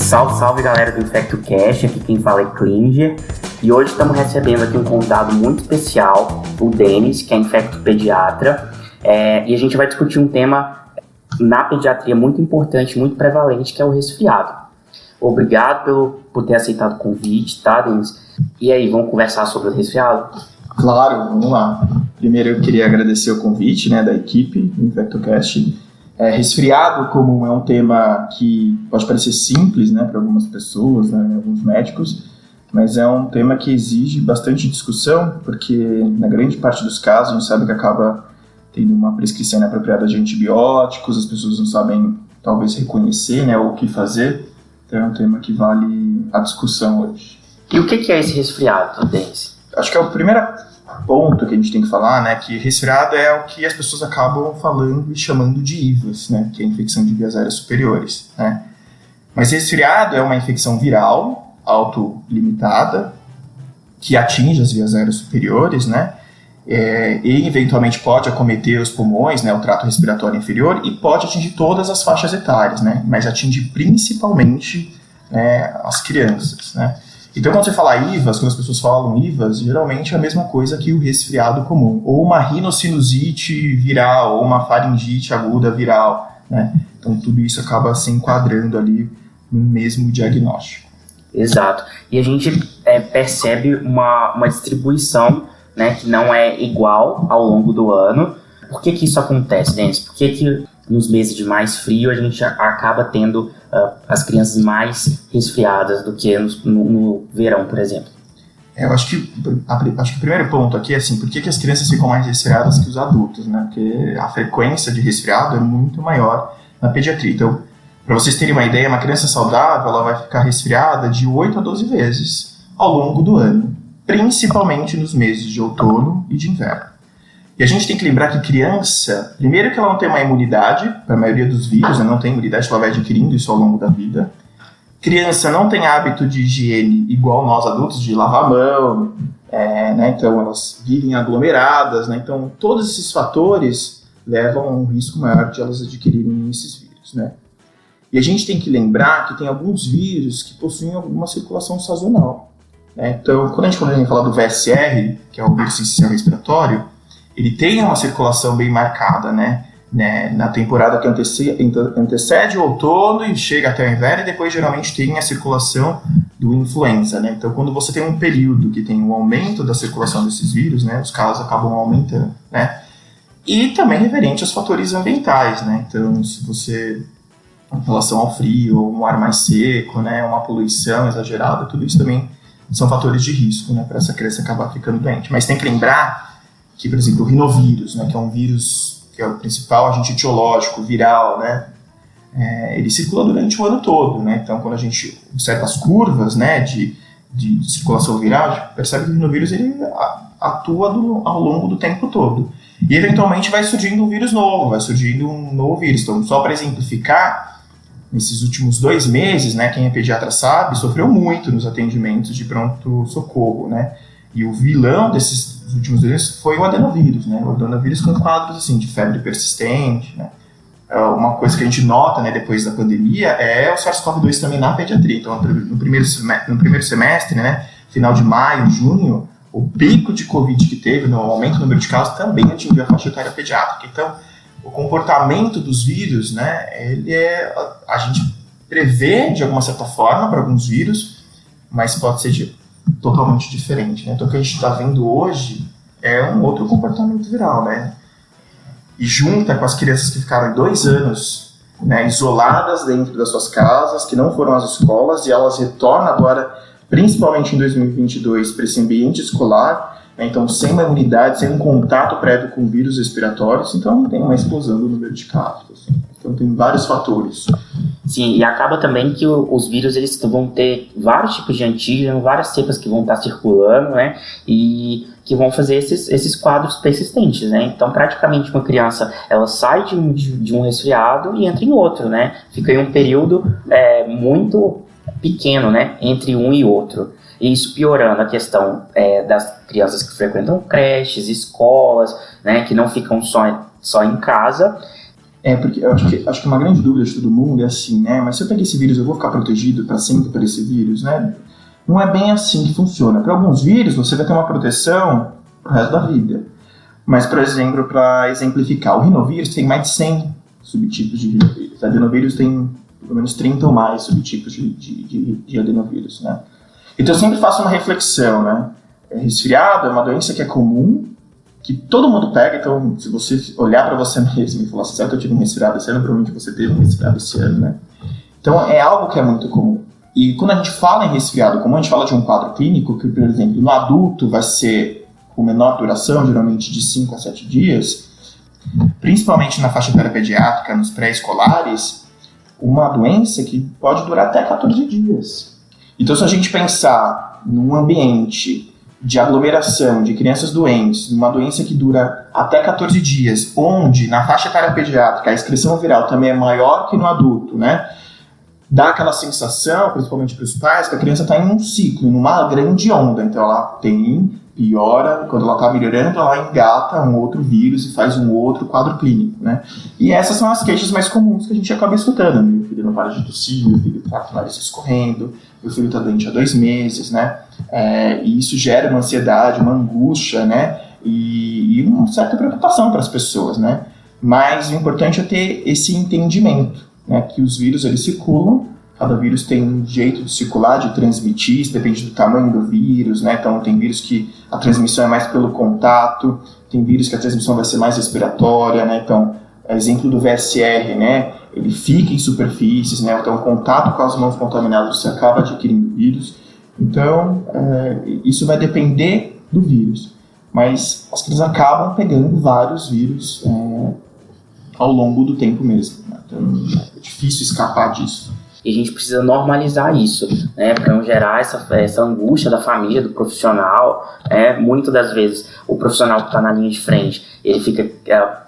Salve, salve galera do InfectoCast, aqui quem fala é Klinger. E hoje estamos recebendo aqui um convidado muito especial, o Denis, que é infectopediatra. E a gente vai discutir um tema na pediatria muito importante, muito prevalente, que é o resfriado. Obrigado por ter aceitado o convite, tá, Denis? E aí, vamos conversar sobre o resfriado? Claro, vamos lá. Primeiro eu queria agradecer o convite, da equipe do InfectoCast. Resfriado comum é um tema que pode parecer simples, para algumas pessoas, alguns médicos, mas é um tema que exige bastante discussão, porque na grande parte dos casos a gente sabe que acaba tendo uma prescrição inapropriada de antibióticos, as pessoas não sabem talvez reconhecer, o que fazer, então é um tema que vale a discussão hoje. E o que é esse resfriado, Denis? Acho que é o primeiro ponto que a gente tem que falar, que resfriado é o que as pessoas acabam falando e chamando de IVAS, que é a infecção de vias aéreas superiores, Mas resfriado é uma infecção viral, autolimitada, que atinge as vias aéreas superiores, e eventualmente pode acometer os pulmões, o trato respiratório inferior, e pode atingir todas as faixas etárias, mas atinge principalmente as crianças, Então, quando você fala IVAS, quando as pessoas falam IVAS, geralmente é a mesma coisa que o resfriado comum, ou uma rinocinusite viral, ou uma faringite aguda viral, Então, tudo isso acaba se enquadrando ali no mesmo diagnóstico. Exato. E a gente percebe uma distribuição, que não é igual ao longo do ano. Por que isso acontece, Denis? Por que nos meses de mais frio a gente acaba tendo as crianças mais resfriadas do que no verão, por exemplo? Eu acho que o primeiro ponto aqui é assim, por que as crianças ficam mais resfriadas que os adultos, Porque a frequência de resfriado é muito maior na pediatria. Então, para vocês terem uma ideia, uma criança saudável ela vai ficar resfriada de 8 a 12 vezes ao longo do ano, principalmente nos meses de outono e de inverno. E a gente tem que lembrar que criança, primeiro que ela não tem uma imunidade, para a maioria dos vírus, não tem imunidade, ela vai adquirindo isso ao longo da vida. Criança não tem hábito de higiene igual nós adultos, de lavar a mão, então elas vivem aglomeradas, então todos esses fatores levam a um risco maior de elas adquirirem esses vírus, E a gente tem que lembrar que tem alguns vírus que possuem alguma circulação sazonal, Então, quando a gente fala do VSR, que é o vírus sincicial respiratório, ele tem uma circulação bem marcada, na temporada que antecede o outono e chega até o inverno, e depois geralmente tem a circulação do influenza, Então, quando você tem um período que tem um aumento da circulação desses vírus, os casos acabam aumentando, E também referente aos fatores ambientais, Então, se você, em relação ao frio, um ar mais seco, uma poluição exagerada, tudo isso também são fatores de risco, para essa criança acabar ficando doente. Mas tem que lembrar que, por exemplo, o rinovírus, que é um vírus que é o principal agente etiológico, viral, ele circula durante o ano todo, Então, quando a gente observa as curvas, de circulação viral, a gente percebe que o rinovírus ele atua ao longo do tempo todo. E, eventualmente, vai surgindo um vírus novo, vai surgindo um novo vírus. Então, só para exemplificar, nesses últimos 2 meses, quem é pediatra sabe, sofreu muito nos atendimentos de pronto-socorro, E o vilão desses últimos 2 meses foi o adenovírus, O adenovírus com quadros assim, de febre persistente, Uma coisa que a gente nota, depois da pandemia, é o SARS-CoV-2 também na pediatria. Então, no primeiro semestre, final de maio, junho, o pico de Covid que teve, no aumento do número de casos, também atingiu a faixa etária pediátrica. Então, o comportamento dos vírus, a gente prevê de alguma certa forma para alguns vírus, mas pode ser totalmente diferente, Então, o que a gente está vendo hoje é um outro comportamento viral, E junta com as crianças que ficaram 2 anos, isoladas dentro das suas casas, que não foram às escolas, e elas retornam agora, principalmente em 2022, para esse ambiente escolar, então sem uma imunidade, sem um contato prévio com vírus respiratórios, então tem uma explosão do número de casos. Então tem vários fatores. Sim, e acaba também que os vírus eles vão ter vários tipos de antígeno, várias cepas que vão estar circulando, e que vão fazer esses quadros persistentes, Então, praticamente uma criança, ela sai de um resfriado e entra em outro, Fica em um período muito pequeno, entre um e outro. E isso piorando a questão das crianças que frequentam creches, escolas, que não ficam só em casa. Porque eu acho que uma grande dúvida de todo mundo é assim, né? Mas se eu pegar esse vírus, eu vou ficar protegido para sempre por esse vírus, né? Não é bem assim que funciona. Para alguns vírus, você vai ter uma proteção pro resto da vida. Mas, por exemplo, para exemplificar, o rinovírus tem mais de 100 subtipos de rinovírus. O adenovírus tem pelo menos 30 ou mais subtipos de adenovírus, né? Então eu sempre faço uma reflexão, né? Resfriado é uma doença que é comum, que todo mundo pega. Então, se você olhar para você mesmo e falar assim, certo, eu tive um resfriado esse ano, provavelmente você teve um resfriado esse ano, né? Então, é algo que é muito comum. E quando a gente fala em resfriado comum, a gente fala de um quadro clínico que, por exemplo, no adulto vai ser com menor duração, geralmente de 5 a 7 dias, principalmente na faixa etária pediátrica, nos pré-escolares, uma doença que pode durar até 14 dias. Então, se a gente pensar num ambiente de aglomeração de crianças doentes, uma doença que dura até 14 dias, onde na faixa etária pediátrica a excreção viral também é maior que no adulto, né? Dá aquela sensação, principalmente para os pais, que a criança está em um ciclo, numa grande onda. Então ela piora, quando ela está melhorando, ela engata um outro vírus e faz um outro quadro clínico, né? E essas são as queixas mais comuns que a gente acaba escutando. Meu filho não para de tossir, meu filho está com o nariz escorrendo, meu filho está doente há 2 meses, né? E isso gera uma ansiedade, uma angústia, né? E uma certa preocupação para as pessoas, né? Mas o importante é ter esse entendimento, né? Que os vírus, eles circulam, cada vírus tem um jeito de circular, de transmitir, isso depende do tamanho do vírus, né? Então tem vírus que a transmissão é mais pelo contato, tem vírus que a transmissão vai ser mais respiratória, né? Então, exemplo do VSR, né? Ele fica em superfícies, né? Então, contato com as mãos contaminadas, você acaba adquirindo vírus. Então, isso vai depender do vírus. Mas as crianças acabam pegando vários vírus ao longo do tempo mesmo, né? Então, é difícil escapar disso. E a gente precisa normalizar isso, né, para não gerar essa angústia da família, do profissional. Muitas das vezes o profissional que está na linha de frente, ele fica,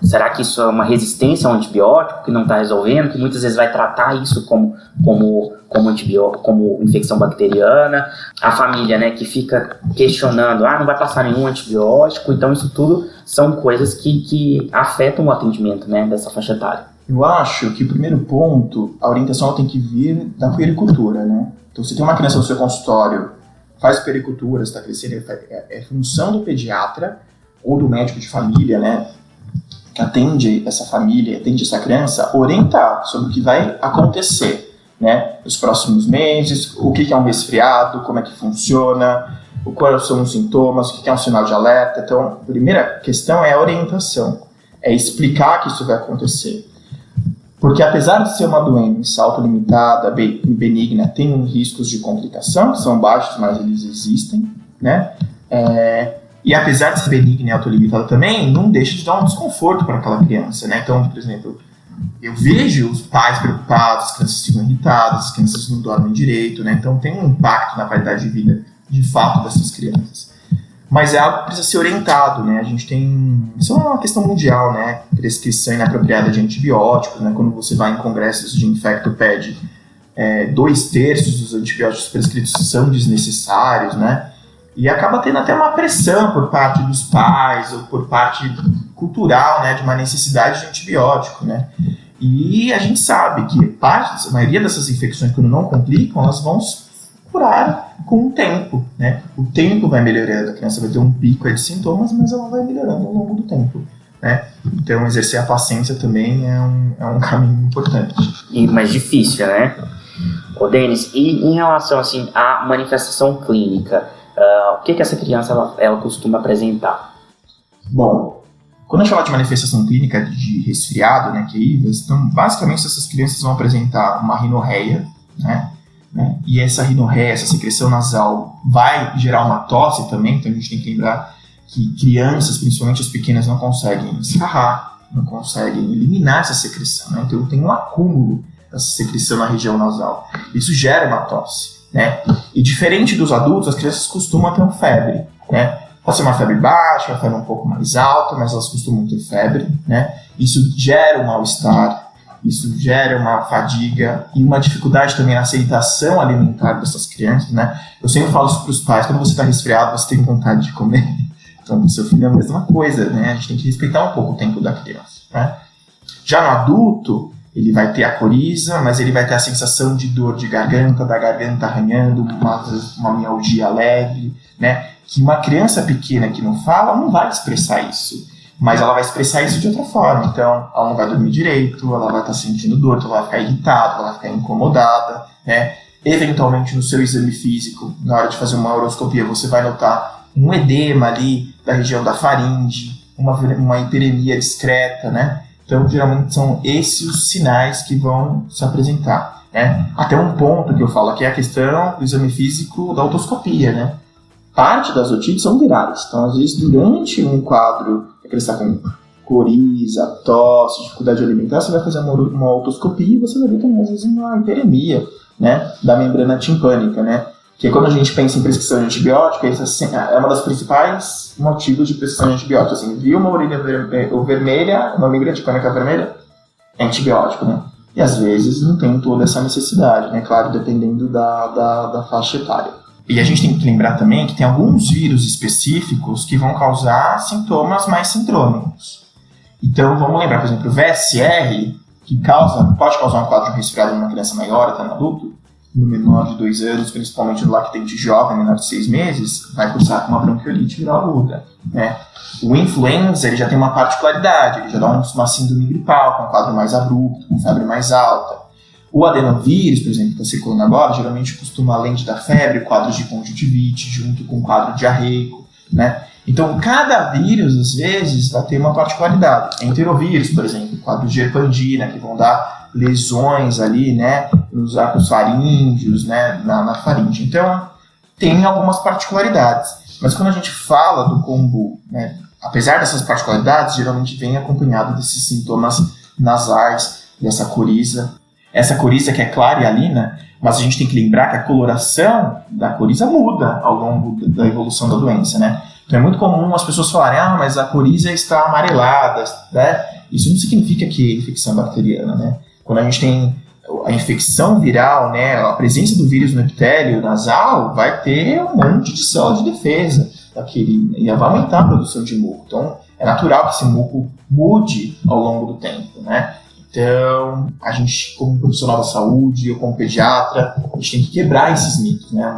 será que isso é uma resistência ao antibiótico que não está resolvendo, que muitas vezes vai tratar isso como antibiótico, como infecção bacteriana. A família, né, que fica questionando, não vai passar nenhum antibiótico. Então isso tudo são coisas que afetam o atendimento, né, dessa faixa etária. Eu acho que o primeiro ponto, a orientação tem que vir da puericultura, né? Então, se tem uma criança no seu consultório, faz puericultura, está crescendo, é função do pediatra ou do médico de família, né? Que atende essa família, atende essa criança, orientar sobre o que vai acontecer, né? Nos próximos meses, o que é um resfriado, como é que funciona, quais são os sintomas, o que é um sinal de alerta. Então, a primeira questão é a orientação, é explicar que isso vai acontecer. Porque apesar de ser uma doença autolimitada e benigna, tem riscos de complicação, que são baixos, mas eles existem, né? E apesar de ser benigna e autolimitada também, não deixa de dar um desconforto para aquela criança, né? Então, por exemplo, eu vejo os pais preocupados, as crianças ficam irritadas, as crianças não dormem direito, né? Então tem um impacto na qualidade de vida, de fato, dessas crianças. Mas é algo que precisa ser orientado, né? A gente tem... Isso é uma questão mundial, né? Prescrição inapropriada de antibióticos, né? Quando você vai em congressos de InfectoPed, 2/3 dos antibióticos prescritos são desnecessários, né? E acaba tendo até uma pressão por parte dos pais ou por parte cultural, né? De uma necessidade de antibiótico, né? E a gente sabe que a maioria dessas infecções, quando não complicam, elas vão curar com o tempo, né? O tempo vai melhorando, a criança vai ter um pico de sintomas, mas ela vai melhorando ao longo do tempo, né? Então, exercer a paciência também é um caminho importante. E mais difícil, né? Ô, Denis, e em relação, assim, à manifestação clínica, o que essa criança ela costuma apresentar? Bom, quando a gente fala de manifestação clínica de resfriado, né, que é IVAS, então, basicamente, essas crianças vão apresentar uma rinorreia, né? E essa rinorreia, essa secreção nasal vai gerar uma tosse também, então a gente tem que lembrar que crianças, principalmente as pequenas, não conseguem escarrar, não conseguem eliminar essa secreção, né? Então tem um acúmulo dessa secreção na região nasal. Isso gera uma tosse, né? E diferente dos adultos, as crianças costumam ter uma febre, né? Pode ser uma febre baixa, uma febre um pouco mais alta, mas elas costumam ter febre, né? Isso gera um mal-estar, isso gera uma fadiga e uma dificuldade também na aceitação alimentar dessas crianças, né? Eu sempre falo isso para os pais, quando você está resfriado, você tem vontade de comer. Então, o seu filho é a mesma coisa, né? A gente tem que respeitar um pouco o tempo da criança, né? Já no adulto, ele vai ter a coriza, mas ele vai ter a sensação de dor de garganta, da garganta arranhando, uma mialgia leve, né? Que uma criança pequena que não fala não vai expressar isso, mas ela vai expressar isso de outra forma. Então, ela não vai dormir direito, ela vai estar sentindo dor, então ela vai ficar irritada, ela vai ficar incomodada, né? Eventualmente, no seu exame físico, na hora de fazer uma uroscopia, você vai notar um edema ali da região da faringe, uma hiperemia discreta, né? Então, geralmente, são esses os sinais que vão se apresentar, né? Até um ponto que eu falo aqui é a questão do exame físico da otoscopia, né? Parte das otites são virais. Então, às vezes, durante um quadro que ele está com coriza, tosse, dificuldade de alimentar, você vai fazer uma otoscopia e você vai ver também, às vezes, uma hiperemia, né, da membrana timpânica, né? Que quando a gente pensa em prescrição de antibiótico, é uma das principais motivos de prescrição de antibiótico. Assim, viu uma orelha vermelha, uma membrana timpânica vermelha, é antibiótico, né? E às vezes não tem toda essa necessidade, né? Claro, dependendo da faixa etária. E a gente tem que lembrar também que tem alguns vírus específicos que vão causar sintomas mais sindrômicos. Então, vamos lembrar, por exemplo, o VSR, que pode causar um quadro de resfriado numa criança maior, até no adulto, no menor de 2 anos, principalmente no lactente jovem, menor de 6 meses, vai cursar com uma bronquiolite viral aguda, né? O influenza, ele já tem uma particularidade, ele já dá uma síndrome gripal, com um quadro mais abrupto, com febre mais alta. O adenovírus, por exemplo, que está circulando agora, geralmente costuma, além de dar febre, quadros de conjuntivite, junto com quadro diarreico, né? Então, cada vírus, às vezes, vai ter uma particularidade. Enterovírus, por exemplo, quadros de herpangina, que vão dar lesões ali, né, nos arcos faríngeos, né, na faringe. Então, tem algumas particularidades. Mas quando a gente fala do combo, né, apesar dessas particularidades, geralmente vem acompanhado desses sintomas nasais, dessa coriza. Essa coriza que é clara e alina, mas a gente tem que lembrar que a coloração da coriza muda ao longo da evolução da doença, né? Então é muito comum as pessoas falarem, mas a coriza está amarelada, né? Isso não significa que é infecção bacteriana, né? Quando a gente tem a infecção viral, né, a presença do vírus no epitélio nasal, vai ter um monte de células de defesa daquele, e vai aumentar a produção de muco. Então é natural que esse muco mude ao longo do tempo, né? Então, a gente, como profissional da saúde ou como pediatra, a gente tem que quebrar esses mitos, né?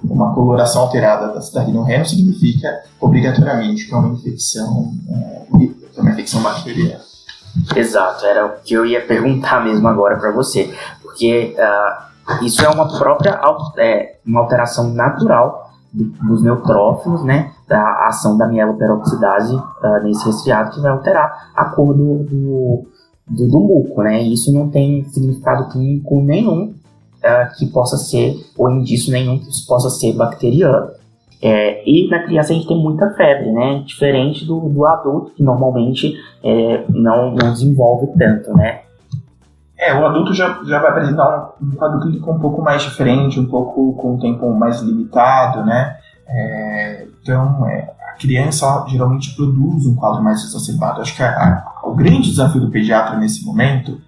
Uma coloração alterada da rinorreia não significa obrigatoriamente que é uma infecção bacteriana. Exato, era o que eu ia perguntar mesmo agora para você, porque isso é uma própria uma alteração natural dos neutrófilos, né? Da ação da mieloperoxidase nesse resfriado, que vai alterar a cor do muco, né? E isso não tem significado clínico nenhum que possa ser, ou indício nenhum que isso possa ser bacteriano. E na criança a gente tem muita febre, né? Diferente do adulto, que normalmente não desenvolve tanto, né? O adulto já vai apresentar um quadro clínico um pouco mais diferente, um pouco com um tempo mais limitado, né? Então, a criança geralmente produz um quadro mais exacerbado. Acho que o grande desafio do pediatra nesse momento,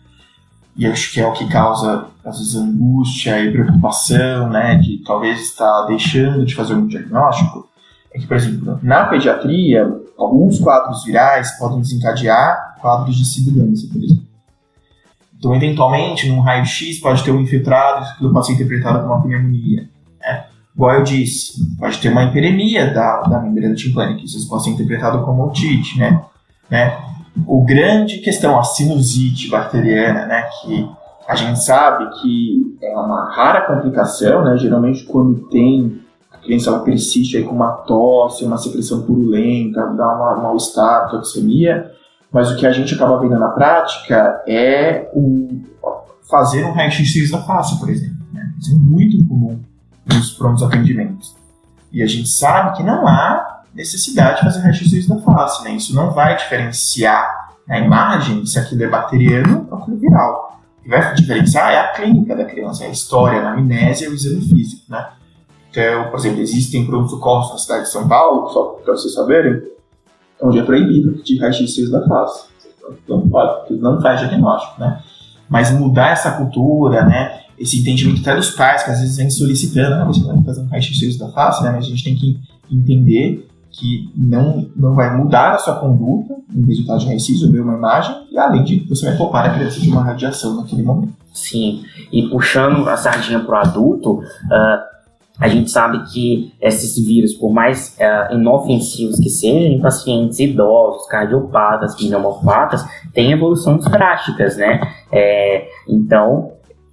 e acho que é o que causa, às vezes, angústia e preocupação, né, de talvez estar deixando de fazer um diagnóstico, é que, por exemplo, na pediatria, alguns quadros virais podem desencadear quadros de sibilância, por exemplo. Então, eventualmente, num raio-x pode ter um infiltrado que pode ser interpretado como uma pneumonia, né? Igual eu disse, pode ter uma hiperemia da membrana timpânica, isso pode ser interpretado como otite, né? O grande questão, a sinusite bacteriana, né, que a gente sabe que é uma rara complicação, né, geralmente quando a criança ela persiste aí com uma tosse, uma secreção purulenta, dá uma mal-estar, toxemia, mas o que a gente acaba vendo na prática é fazer um raio-x da face, por exemplo, né? Isso é muito comum nos prontos atendimentos. E a gente sabe que não há necessidade de fazer raio-x da face, né? Isso não vai diferenciar na imagem se aquilo é bacteriano ou aquilo é viral. O que vai diferenciar é a clínica da criança, é a história, a anamnese e o exame físico, né? Então, por exemplo, existem pronto-socorros na cidade de São Paulo, só para vocês saberem, onde é proibido de raio-x da face. Então, porque não faz diagnóstico, né? Mas mudar essa cultura, né? Esse entendimento até dos pais, que às vezes vem solicitando, você vai fazer um raio-x da face, né? Mas a gente tem que entender que não vai mudar a sua conduta, o resultado de raio-x ou ver uma imagem, e além de você vai poupar a criança de uma radiação naquele momento. Sim, e puxando a sardinha para o adulto, a gente sabe que esses vírus, por mais inofensivos que sejam, em pacientes idosos, cardiopatas, pneumopatas, têm evoluções drásticas, né? Então,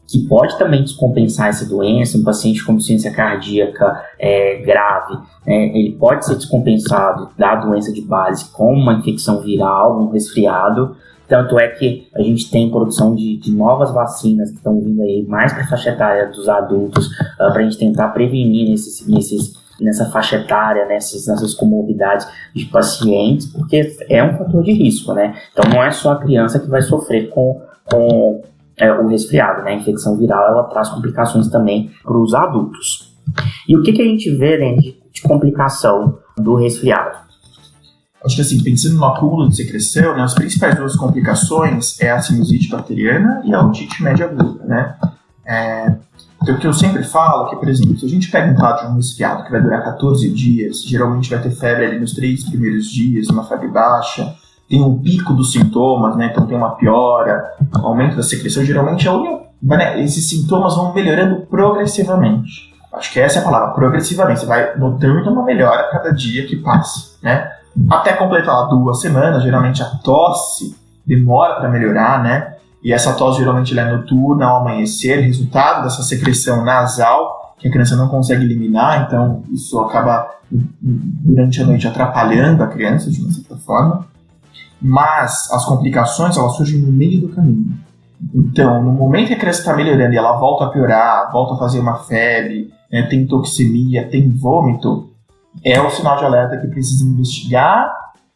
que pode também descompensar essa doença, um paciente com insuficiência cardíaca grave, né? Ele pode ser descompensado da doença de base com uma infecção viral, um resfriado. Tanto é que a gente tem produção de novas vacinas que estão vindo aí mais para a faixa etária dos adultos, para a gente tentar prevenir nessa faixa etária, nessas comorbidades de pacientes, porque é um fator de risco, né? Então não é só a criança que vai sofrer com o resfriado, né? A infecção viral, ela traz complicações também para os adultos. E o que a gente vê, né, de complicação do resfriado? Acho que assim, pensando no acúmulo de secreção, né, as principais duas complicações é a sinusite bacteriana e a otite média aguda, né? Então, o que eu sempre falo é que, por exemplo, se a gente pega um quadro de um resfriado que vai durar 14 dias, geralmente vai ter febre ali nos 3 primeiros dias, uma febre baixa, tem um pico dos sintomas, né? Então tem uma piora, aumento da secreção, geralmente esses sintomas vão melhorando progressivamente. Acho que essa é a palavra, progressivamente. Você vai notando uma melhora a cada dia que passa, né? Até completar 2 semanas, geralmente a tosse demora para melhorar, né? E essa tosse geralmente ela é noturna, ao amanhecer, resultado dessa secreção nasal que a criança não consegue eliminar, então isso acaba durante a noite atrapalhando a criança de uma certa forma. Mas as complicações elas surgem no meio do caminho. Então, no momento que a criança está melhorando e ela volta a piorar, volta a fazer uma febre, né, tem toxemia, tem vômito, é o sinal de alerta que precisa investigar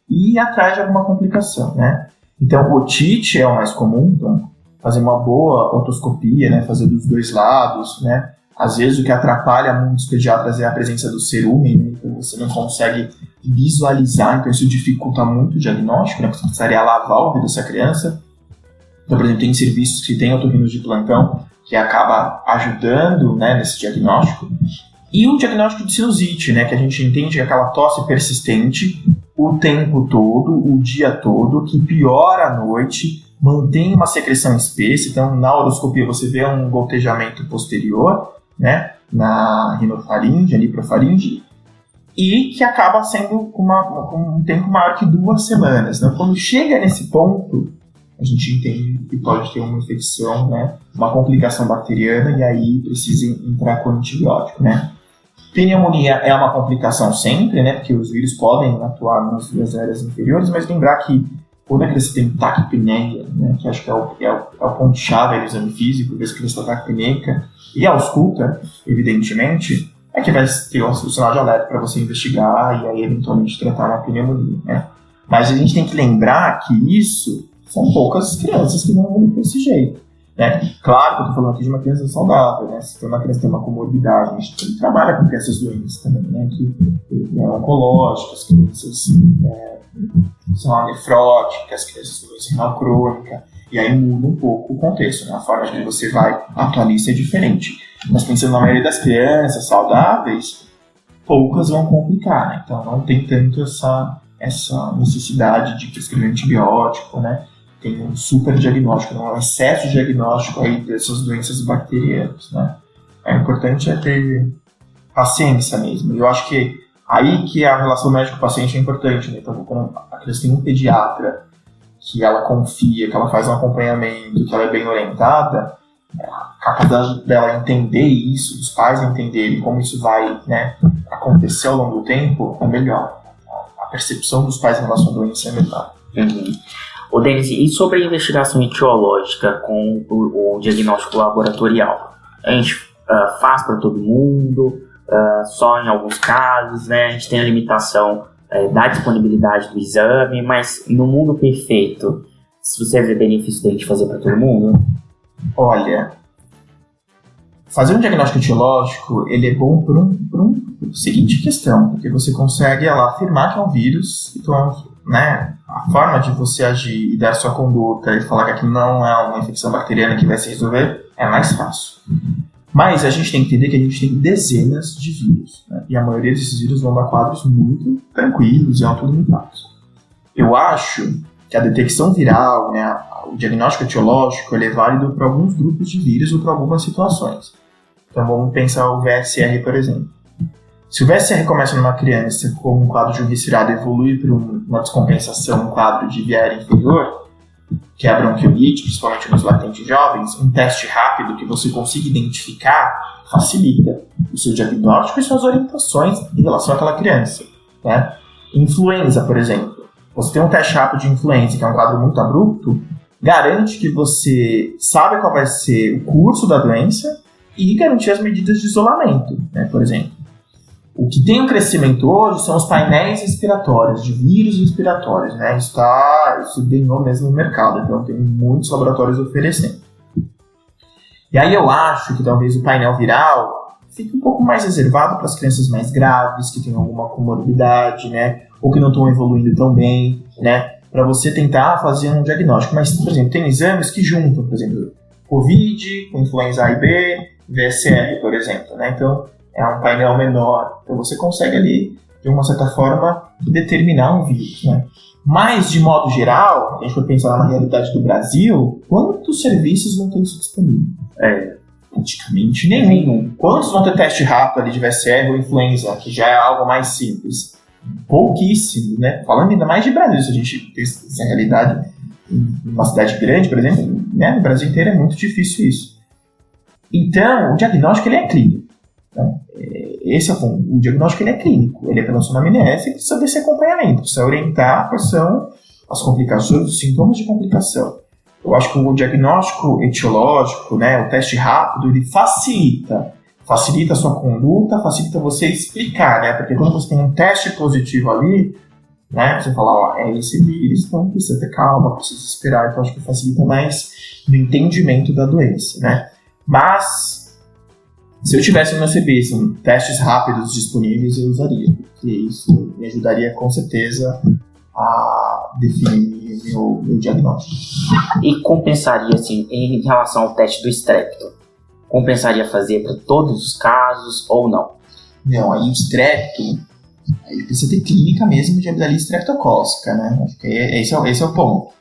e ir atrás de alguma complicação, né? Então, otite é o mais comum, então, fazer uma boa otoscopia, né, fazer dos 2 lados, né? Às vezes o que atrapalha muitos pediatras é a presença do cerúmen, né? Então você não consegue visualizar, então isso dificulta muito o diagnóstico, né? Porque você precisaria lavar o ouvido dessa criança. Então, por exemplo, tem serviços que tem otorrinos de plantão que acaba ajudando, né, nesse diagnóstico. E o diagnóstico de sinusite, né, que a gente entende que é aquela tosse persistente o tempo todo, o dia todo, que piora à noite, mantém uma secreção espessa. Então, na oroscopia você vê um gotejamento posterior, né, na rinofaringe, niprofaringe, e que acaba sendo com um tempo maior que 2 semanas. Então, quando chega nesse ponto, a gente entende que pode ter uma infecção, né, uma complicação bacteriana, e aí precisa entrar com antibiótico, né. Pneumonia é uma complicação sempre, né, porque os vírus podem atuar nas vias aéreas inferiores, mas lembrar que quando a criança tem taquipneia, né, que acho que é o ponto-chave do exame físico, ver se a criança está taquipneica, e ausculta, evidentemente, é que vai ter o sinal de alerta para você investigar e aí eventualmente tratar uma pneumonia, né. Mas a gente tem que lembrar que isso são poucas crianças que vão evoluir desse jeito. Né? Claro que eu estou falando aqui de uma criança saudável, né? Se uma criança tem uma comorbidade, a gente trabalha com crianças doentes também, né? Que oncológicas, crianças são nefróticas, crianças com doença renal crônica, e aí muda um pouco o contexto, né? A forma que você vai atualizar é diferente. Mas pensando na maioria das crianças saudáveis, poucas vão complicar, né? Então não tem tanto essa necessidade de prescrever antibiótico, né? Tem um super diagnóstico, um excesso de diagnóstico aí dessas doenças bacterianas, né? O importante é ter paciência mesmo. Eu acho que aí que a relação médico-paciente é importante, né? Então, quando a criança tem um pediatra que ela confia, que ela faz um acompanhamento, que ela é bem orientada, a capacidade dela entender isso, dos pais entenderem como isso vai, né, acontecer ao longo do tempo, é melhor. A percepção dos pais em relação à doença é melhor. Uhum. Ô, Denis, e sobre a investigação etiológica com o diagnóstico laboratorial? A gente faz para todo mundo, só em alguns casos, né? A gente tem a limitação da disponibilidade do exame, mas no mundo perfeito, se você vê benefício da gente fazer para todo mundo? Olha, fazer um diagnóstico etiológico, ele é bom por uma seguinte questão, porque você consegue afirmar que é um vírus, então, né, a forma de você agir e dar sua conduta e falar que aquilo não é uma infecção bacteriana que vai se resolver é mais fácil. Mas a gente tem que entender que a gente tem dezenas de vírus, né? E a maioria desses vírus vão dar quadros muito tranquilos e autolimitados. Eu acho que a detecção viral, né, o diagnóstico etiológico, ele é válido para alguns grupos de vírus ou para algumas situações. Então vamos pensar o VSR, por exemplo. Se o VSR começa numa criança com um quadro de um resfriado e evolui para uma descompensação, um quadro de via aérea inferior, que é a bronquiolite, principalmente nos latentes jovens, um teste rápido que você consiga identificar facilita o seu diagnóstico e suas orientações em relação àquela criança, né? Influenza, por exemplo. Você tem um teste rápido de influenza, que é um quadro muito abrupto, garante que você sabe qual vai ser o curso da doença e garantir as medidas de isolamento, né, por exemplo. O que tem um crescimento hoje são os painéis respiratórios, de vírus respiratórios, né? Isso ganhou mesmo no mercado, então tem muitos laboratórios oferecendo. E aí eu acho que talvez o painel viral fique um pouco mais reservado para as crianças mais graves, que têm alguma comorbidade, né? Ou que não estão evoluindo tão bem, né? Para você tentar fazer um diagnóstico. Mas, por exemplo, tem exames que juntam, por exemplo, Covid, com influenza A e B, VSR, por exemplo, né? Então, é um painel menor, então você consegue ali, de uma certa forma, determinar um vírus, né? Mas, de modo geral, a gente for pensar na realidade do Brasil, quantos serviços vão ter isso disponível? Praticamente nenhum. Quantos vão ter teste rápido ali de VSR ou influenza, que já é algo mais simples? Pouquíssimo, né? Falando ainda mais de Brasil, se a gente tem essa realidade em uma cidade grande, por exemplo, né? No Brasil inteiro é muito difícil isso. Então, o diagnóstico ele é clínico. Né? Esse é o ponto. O diagnóstico ele é clínico, ele é pela sua anamnese e precisa desse acompanhamento, precisa orientar quais são as complicações, os sintomas de complicação. Eu acho que o diagnóstico etiológico, né, o teste rápido, ele facilita a sua conduta, facilita você explicar, né, porque quando você tem um teste positivo ali, né, você fala, ó, é esse vírus, então precisa ter calma, precisa esperar, então acho que facilita mais no entendimento da doença, né. Mas se eu tivesse no CB, testes rápidos disponíveis, eu usaria, porque isso me ajudaria com certeza a definir meu diagnóstico. E compensaria, assim, em relação ao teste do estrépito, compensaria fazer para todos os casos ou não? Não, aí o estrépito, aí precisa ter clínica mesmo de amigdalite estreptocócica, né? Acho que esse é o ponto.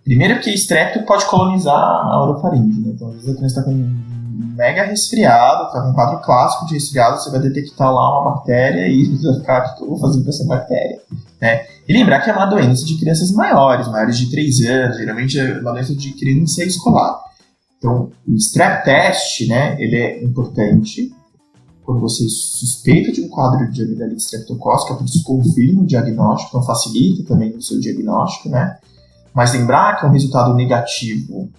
Primeiro que estrépito pode colonizar a orofaringe, né? Então, às vezes a criança está com um mega resfriado, está com um quadro clássico de resfriado, você vai detectar lá uma bactéria e você vai ficar, o que eu vou fazer com essa bactéria? Né? E lembrar que é uma doença de crianças maiores de 3 anos, geralmente é uma doença de criança escolar. Então, o strep test, né, ele é importante quando você suspeita de um quadro de amigdalite estreptocócica, por isso confirma o diagnóstico, então facilita também o seu diagnóstico, né? Mas lembrar que é um resultado negativo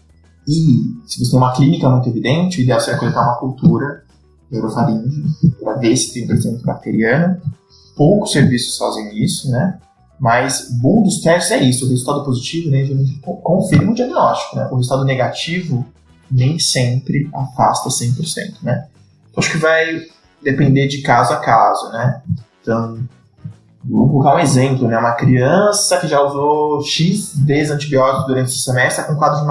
e se você tem uma clínica muito evidente, o ideal seria coletar uma cultura de orofaringe para ver se tem crescimento bacteriano. Poucos serviços fazem isso, né? Mas o bom dos testes é isso, o resultado positivo, né, geralmente confirma o diagnóstico, né? O resultado negativo nem sempre afasta 100%, né? Então, acho que vai depender de caso a caso, né? Então, vou colocar um exemplo, né? Uma criança que já usou X vezes antibiótico durante esse semestre está com quadro de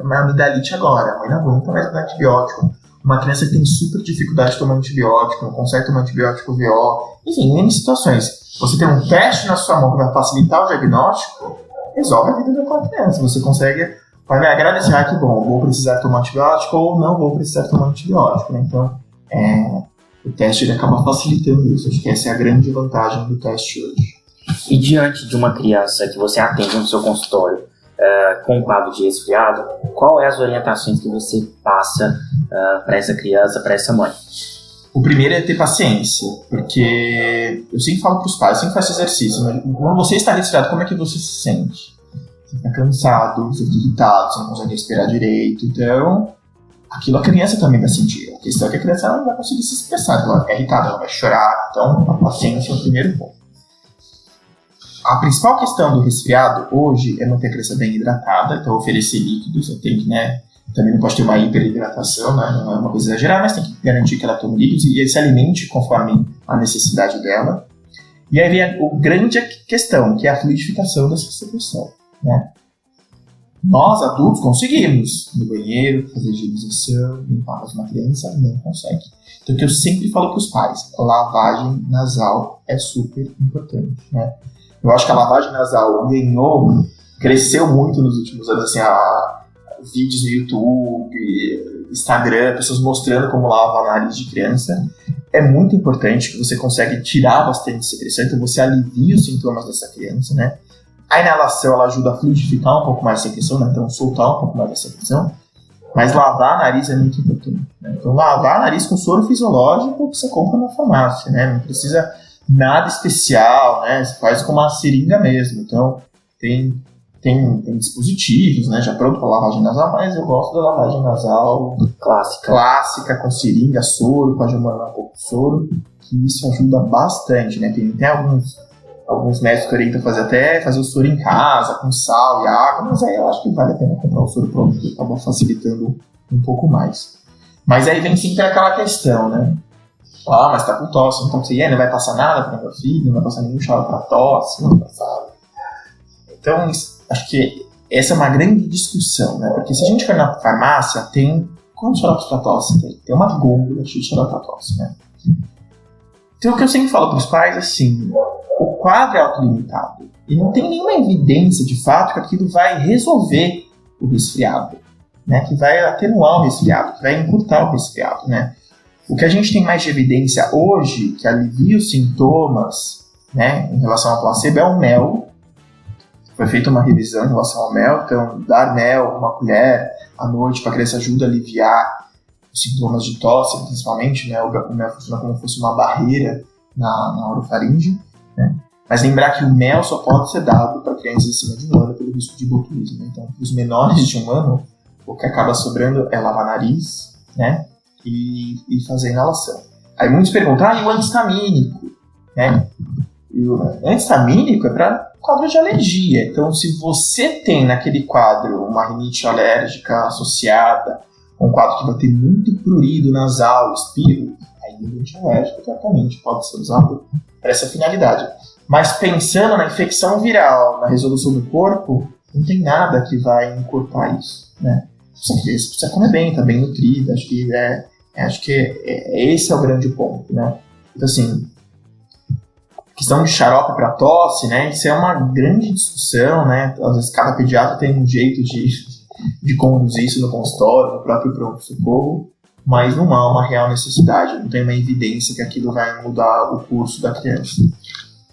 uma amidalite agora, a mãe não aguenta mais dar antibiótico. Uma criança que tem super dificuldade de tomar antibiótico, não consegue tomar antibiótico VO, enfim, em situações. Você tem um teste na sua mão que vai facilitar o diagnóstico, resolve a vida daquela criança. Você consegue, vai me agradecer, que bom, vou precisar tomar antibiótico ou não vou precisar tomar antibiótico, né? Então, o teste ele acaba facilitando isso. Acho que essa é a grande vantagem do teste hoje. E diante de uma criança que você atende no seu consultório com um quadro de resfriado, qual é as orientações que você passa para essa criança, para essa mãe? O primeiro é ter paciência, porque eu sempre falo para os pais, sempre faço exercício, mas quando você está resfriado, como é que você se sente? Você fica cansado, você fica irritado, você não consegue respirar direito, então aquilo a criança também vai sentir. A questão é que a criança não vai conseguir se expressar, ela vai ficar irritada, ela vai chorar, então a paciência é o primeiro ponto. A principal questão do resfriado hoje é manter a criança bem hidratada, então oferecer líquidos, você tem que, né, também não pode ter uma hiperidratação, né, não é uma coisa exagerada, mas tem que garantir que ela tome líquidos e se alimente conforme a necessidade dela. E aí vem a grande questão, que é a fluidificação dessa secreção, né. Nós, adultos, conseguimos no banheiro, fazer higienização, limpar, mas uma criança não consegue. Então, o que eu sempre falo para os pais, lavagem nasal é super importante, né? Eu acho que a lavagem nasal cresceu muito nos últimos anos, assim, vídeos no YouTube, Instagram, pessoas mostrando como lava a nariz de criança. É muito importante que você consegue tirar bastante secreção, então você alivia os sintomas dessa criança, né? A inalação, ela ajuda a fluidificar um pouco mais a secreção, né? Então soltar um pouco mais a secreção. Mas lavar a nariz é muito importante, né? Então lavar a nariz com soro fisiológico que você compra na farmácia, né? Não precisa nada especial, né? Você faz com uma seringa mesmo. Então tem dispositivos, né? Já pronto para lavagem nasal, mas eu gosto da lavagem nasal clássica com seringa, soro, pode mandar um pouco de soro, que isso ajuda bastante, né? Tem alguns médicos que orientam fazer o soro em casa, com sal e água, mas aí eu acho que vale a pena comprar o soro pronto, que acaba facilitando um pouco mais. Mas aí vem sempre aquela questão, né? Mas tá com tosse, então você não vai passar nada para meu filho, não vai passar nenhum chá para tosse, não vai passar. Então, acho que essa é uma grande discussão, né? Porque se a gente for na farmácia, tem... Quantos xaropes para tosse tem? Tem uma gôndola de xarope para tosse, né? Então, o que eu sempre falo para os pais, assim, o quadro é autolimitado e não tem nenhuma evidência de fato que aquilo vai resolver o resfriado, né? Que vai atenuar o resfriado, que vai encurtar o resfriado, né? O que a gente tem mais de evidência hoje, que alivia os sintomas, né, em relação ao placebo, é o mel. Foi feita uma revisão em relação ao mel, então dar mel, uma colher à noite para a criança ajuda a aliviar os sintomas de tosse, principalmente, né? O mel funciona como se fosse uma barreira na orofaringe, né? Mas lembrar que o mel só pode ser dado para crianças acima de 1 ano pelo risco de botulismo. Então, para os menores de 1 ano, o que acaba sobrando é lavar nariz, né? E fazer inalação. Aí muitos perguntam, e o antistamínico? Né? E o antistamínico é para quadro de alergia. Então, se você tem naquele quadro uma rinite alérgica associada, um quadro que vai ter muito prurido nasal, espirro, aí o antialérgico tratamento pode ser usado para essa finalidade. Mas pensando na infecção viral, na resolução do corpo, não tem nada que vai encurtar isso, né? Você precisa comer bem, tá bem nutrida, acho que esse é o grande ponto, né? Então, assim, questão de xarope para tosse, né? Isso é uma grande discussão, né? Às vezes cada pediatra tem um jeito de conduzir isso no consultório, no próprio pronto-socorro, mas não há uma real necessidade, não tem uma evidência que aquilo vai mudar o curso da criança.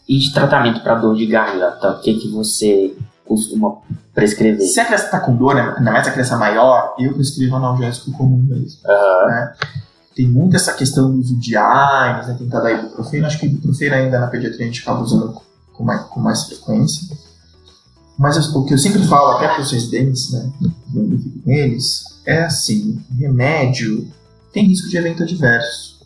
E de tratamento para dor de garganta, o que você costuma prescrever? Se a criança está com dor, né, ainda mais a criança maior, eu prescrevo analgésico comum mesmo. Né? Tem muito essa questão do uso de AINES, né, tentar dar ibuprofeno. Acho que ibuprofeno ainda na pediatria a gente acaba usando com mais frequência. Mas o que eu sempre falo, até para os residentes, né, quando eu fico com eles, é assim, remédio tem risco de evento adverso,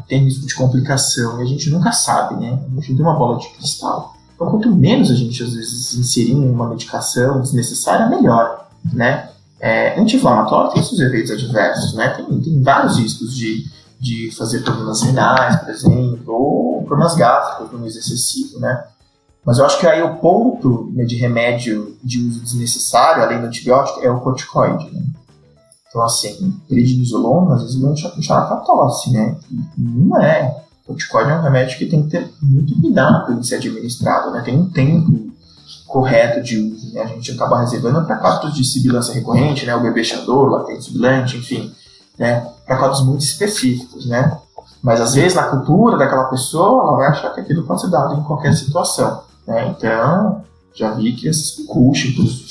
tem risco de complicação, e a gente nunca sabe, né? A gente não tem uma bola de cristal. Então, quanto menos a gente, às vezes, inserir uma medicação desnecessária, melhor, né? Anti-inflamatório tem seus efeitos adversos, né? Tem vários riscos de fazer problemas renais, por exemplo, ou problemas gástricos no uso excessivo, né? Mas eu acho que aí o ponto, né, de remédio de uso desnecessário, além do antibiótico, é o corticoide, né? Então, assim, prednisolona, às vezes, vão chamar para tosse, né? E não é. O corticoide é um remédio que tem que ter muito cuidado em ser administrado, né? Tem um tempo correto de uso, né? A gente acaba reservando para quadros de sibilância recorrente, né? O bebê chador, latente sibilante, enfim, né? Para quadros muito específicos, né? Mas, às vezes, na cultura daquela pessoa, ela vai achar que aquilo pode ser dado em qualquer situação, né? Então, já vi crianças com coxing por uso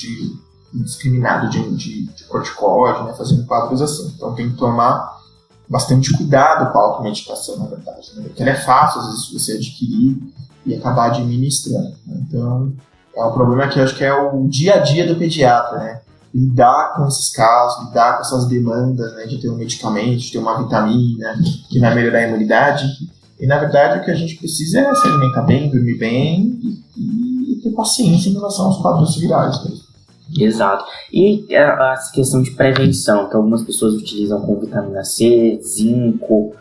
indiscriminado de corticoide, né? Fazendo quadros assim. Então, tem que tomar bastante cuidado com a automedicação, na verdade, né? Porque ela é fácil, às vezes, você adquirir e acabar administrando, né? Então, é um problema que eu acho que é o dia a dia do pediatra, né? Lidar com esses casos, lidar com essas demandas, né? De ter um medicamento, de ter uma vitamina que vai melhorar a imunidade. E, na verdade, o que a gente precisa é se alimentar bem, dormir bem e ter paciência em relação aos quadros virais mesmo. Exato. E a questão de prevenção, que algumas pessoas utilizam com vitamina C, zinco,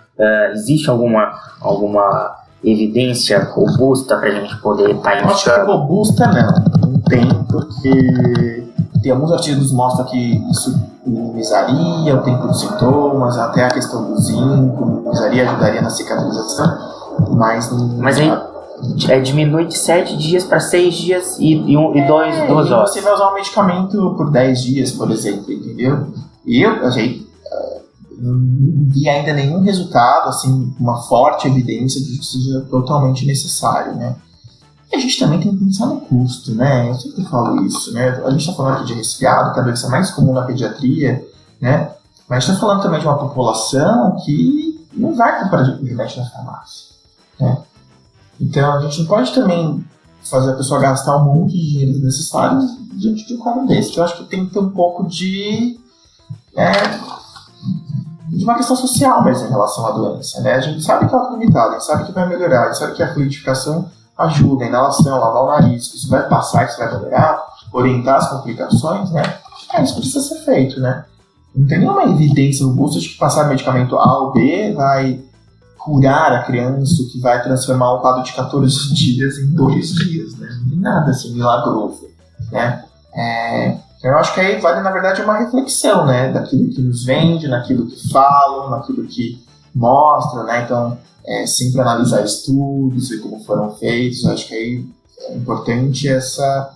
existe alguma evidência robusta para a gente poder estar indicando? Acho que robusta não tem, porque tem alguns artigos que mostram que isso minimizaria o tempo dos sintomas, até a questão do zinco, minimizaria, ajudaria na cicatrização, mas aí diminui de 7 dias para 6 dias e 2 horas. Você vai usar um medicamento por 10 dias, por exemplo, entendeu? E eu não vi ainda nenhum resultado, assim, uma forte evidência de que seja totalmente necessário, né? E a gente também tem que pensar no custo, né? Eu sempre falo isso, né? A gente está falando aqui de resfriado, que é a doença mais comum na pediatria, né? Mas a gente está falando também de uma população que não vai comprar remédio na farmácia, né? Então a gente não pode também fazer a pessoa gastar um monte de dinheiro desnecessário diante de um quadro desse. Eu acho que tem que ter um pouco de uma questão social mesmo em relação à doença, né? A gente sabe que ela é limitada, a gente sabe que vai melhorar, a gente sabe que a fluidificação ajuda, a inalação, lavar o nariz, que isso vai passar, que isso vai melhorar, orientar as complicações, né? Isso precisa ser feito, né? Não tem nenhuma evidência robusta de que passar medicamento A ou B vai curar a criança, que vai transformar um quadro de 14 dias em 2 dias, né? Não tem nada assim milagroso, né? Eu acho que aí vale, na verdade, uma reflexão, né? Daquilo que nos vende, naquilo que falam, naquilo que mostram, né? Então, sempre analisar estudos, ver como foram feitos. Eu acho que aí é importante essa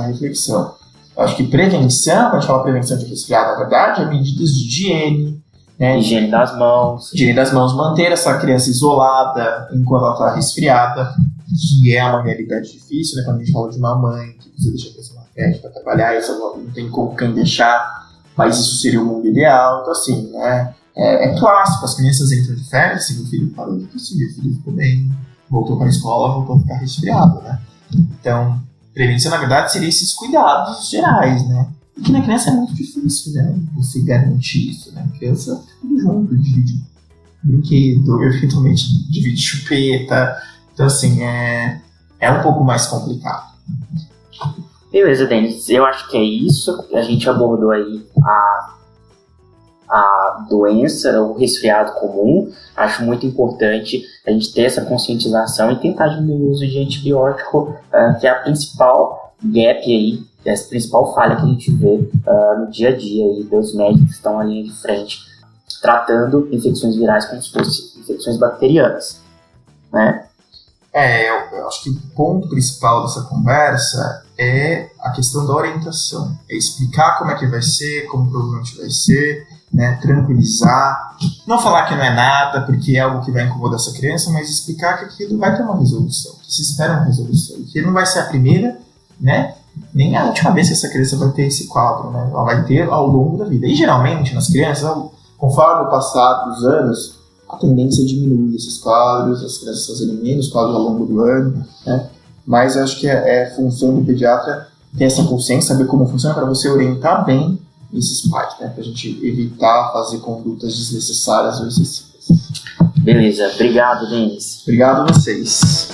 reflexão. Eu acho que prevenção, quando a gente fala prevenção de resfriado, na verdade, é medidas de higiene, né? Higiene das mãos. Higiene das mãos, manter essa criança isolada enquanto ela está resfriada, que é uma realidade difícil, né? Quando a gente fala de uma mãe que precisa deixar a criança na creche para trabalhar, isso não tem como quem deixar, mas isso seria o mundo ideal. Então, assim, né? É clássico, as crianças entram de férias, se o filho parou de tossir, o filho ficou bem, voltou para a escola, voltou a ficar resfriado, né? Então, prevenção, na verdade, seria esses cuidados gerais, né? E que na criança é muito difícil, né? Você garantir isso, né? A criança fica tudo junto, divide brinquedo, eventualmente divide chupeta. Então, assim, é um pouco mais complicado. Beleza, Denis. Eu acho que é isso. A gente abordou aí a doença, o resfriado comum. Acho muito importante a gente ter essa conscientização e tentar diminuir o uso de antibiótico, que é a principal gap aí, a principal falha que a gente vê no dia a dia aí dos médicos que estão na linha de frente tratando infecções virais como se fossem infecções bacterianas, né? Eu acho que o ponto principal dessa conversa é a questão da orientação. É explicar como é que vai ser, como provavelmente vai ser, né? Tranquilizar. Não falar que não é nada, porque é algo que vai incomodar essa criança, mas explicar que aquilo vai ter uma resolução, que se espera uma resolução, que não vai ser a primeira, né? Nem a última vez que essa criança vai ter esse quadro, né? Ela vai ter ao longo da vida. E geralmente nas crianças, conforme o passar dos anos, a tendência é diminuir esses quadros, as crianças fazerem menos quadros ao longo do ano, né? Mas eu acho que é função do pediatra ter essa consciência, saber como funciona, para você orientar bem esses pais, né? Para a gente evitar fazer condutas desnecessárias ou excessivas. Beleza, obrigado, Denis. Obrigado a vocês.